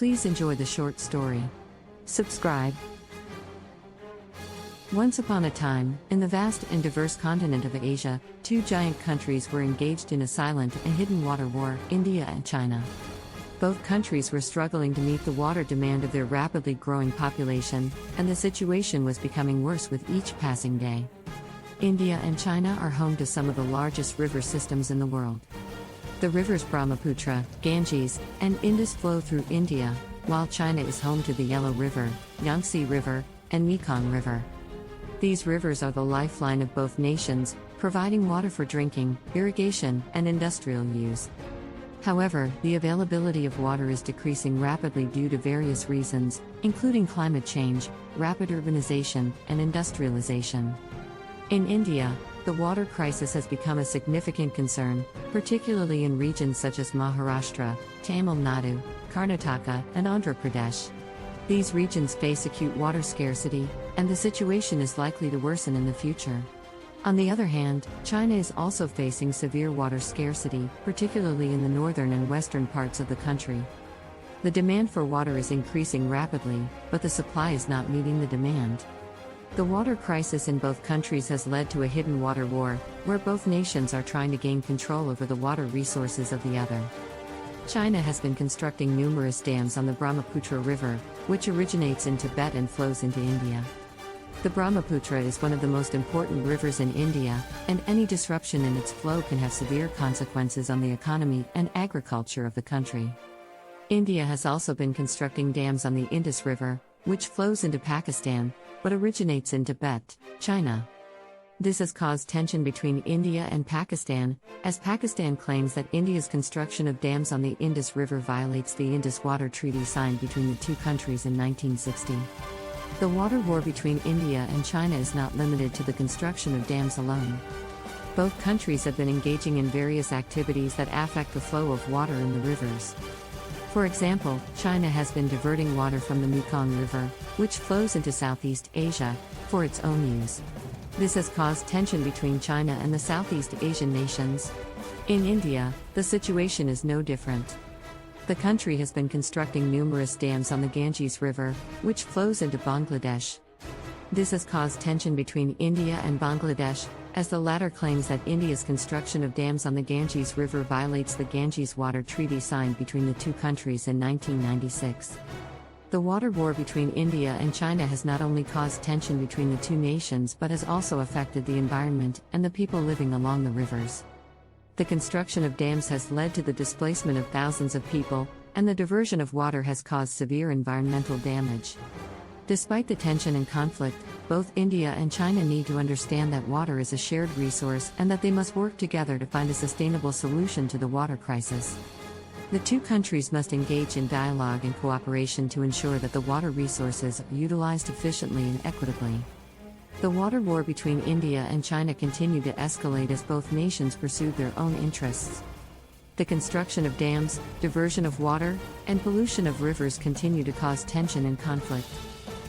Please enjoy the short story. Subscribe. Once upon a time, in the vast and diverse continent of Asia, two giant countries were engaged in a silent and hidden water war, India and China. Both countries were struggling to meet the water demand of their rapidly growing population, and the situation was becoming worse with each passing day. India and China are home to some of the largest river systems in the world. The rivers Brahmaputra, Ganges, and Indus flow through India, while China is home to the Yellow River, Yangtze River, and Mekong River. These rivers are the lifeline of both nations, providing water for drinking, irrigation, and industrial use. However, the availability of water is decreasing rapidly due to various reasons, including climate change, rapid urbanization, and industrialization. In India, the water crisis has become a significant concern, particularly in regions such as Maharashtra, Tamil Nadu, Karnataka, and Andhra Pradesh. These regions face acute water scarcity, and the situation is likely to worsen in the future. On the other hand, China is also facing severe water scarcity, particularly in the northern and western parts of the country. The demand for water is increasing rapidly, but the supply is not meeting the demand. The water crisis in both countries has led to a hidden water war, where both nations are trying to gain control over the water resources of the other. China has been constructing numerous dams on the Brahmaputra River, which originates in Tibet and flows into India. The Brahmaputra is one of the most important rivers in India, and any disruption in its flow can have severe consequences on the economy and agriculture of the country. India has also been constructing dams on the Indus River, which flows into Pakistan, but originates in Tibet, China. This has caused tension between India and Pakistan, as Pakistan claims that India's construction of dams on the Indus River violates the Indus Water Treaty signed between the two countries in 1960. The water war between India and China is not limited to the construction of dams alone. Both countries have been engaging in various activities that affect the flow of water in the rivers. For example, China has been diverting water from the Mekong River, which flows into Southeast Asia, for its own use. This has caused tension between China and the Southeast Asian nations. In India, the situation is no different. The country has been constructing numerous dams on the Ganges River, which flows into Bangladesh. This has caused tension between India and Bangladesh, as the latter claims that India's construction of dams on the Ganges River violates the Ganges Water Treaty signed between the two countries in 1996. The water war between India and China has not only caused tension between the two nations but has also affected the environment and the people living along the rivers. The construction of dams has led to the displacement of thousands of people, and the diversion of water has caused severe environmental damage. Despite the tension and conflict, both India and China need to understand that water is a shared resource and that they must work together to find a sustainable solution to the water crisis. The two countries must engage in dialogue and cooperation to ensure that the water resources are utilized efficiently and equitably. The water war between India and China continued to escalate as both nations pursued their own interests. The construction of dams, diversion of water, and pollution of rivers continue to cause tension and conflict.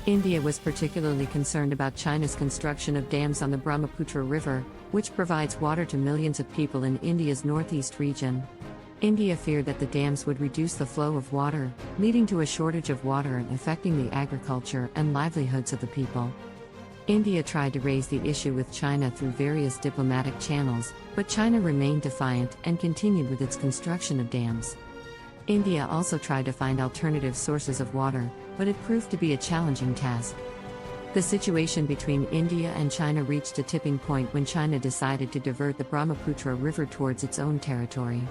India was particularly concerned about China's construction of dams on the Brahmaputra River, which provides water to millions of people in India's northeast region. India feared that the dams would reduce the flow of water, leading to a shortage of water and affecting the agriculture and livelihoods of the people. India tried to raise the issue with China through various diplomatic channels, but China remained defiant and continued with its construction of dams. India also tried to find alternative sources of water, but it proved to be a challenging task. The situation between India and China reached a tipping point when China decided to divert the Brahmaputra River towards its own territory.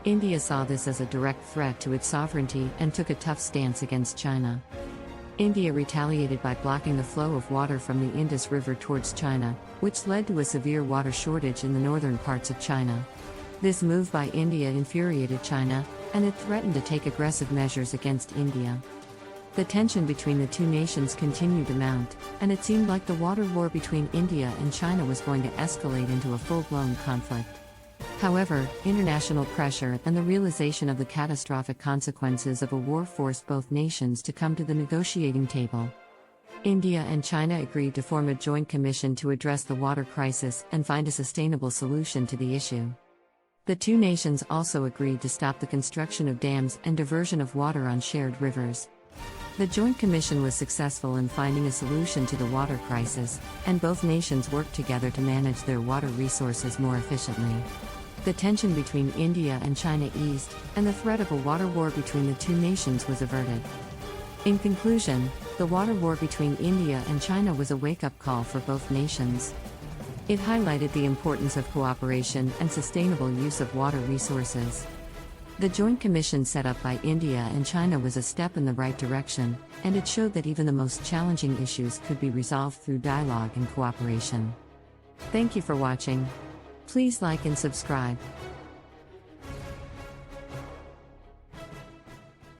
India saw this as a direct threat to its sovereignty and took a tough stance against China. India retaliated by blocking the flow of water from the Indus River towards China, which led to a severe water shortage in the northern parts of China. This move by India infuriated China, and it threatened to take aggressive measures against India. The tension between the two nations continued to mount, and it seemed like the water war between India and China was going to escalate into a full-blown conflict. However, international pressure and the realization of the catastrophic consequences of a war forced both nations to come to the negotiating table. India and China agreed to form a joint commission to address the water crisis and find a sustainable solution to the issue. The two nations also agreed to stop the construction of dams and diversion of water on shared rivers. The Joint Commission was successful in finding a solution to the water crisis, and both nations worked together to manage their water resources more efficiently. The tension between India and China eased, and the threat of a water war between the two nations was averted. In conclusion, the water war between India and China was a wake-up call for both nations. It highlighted the importance of cooperation and sustainable use of water resources. The Joint Commission set up by India and China was a step in the right direction, and it showed that even the most challenging issues could be resolved through dialogue and cooperation. Thank you for watching. Please like and subscribe.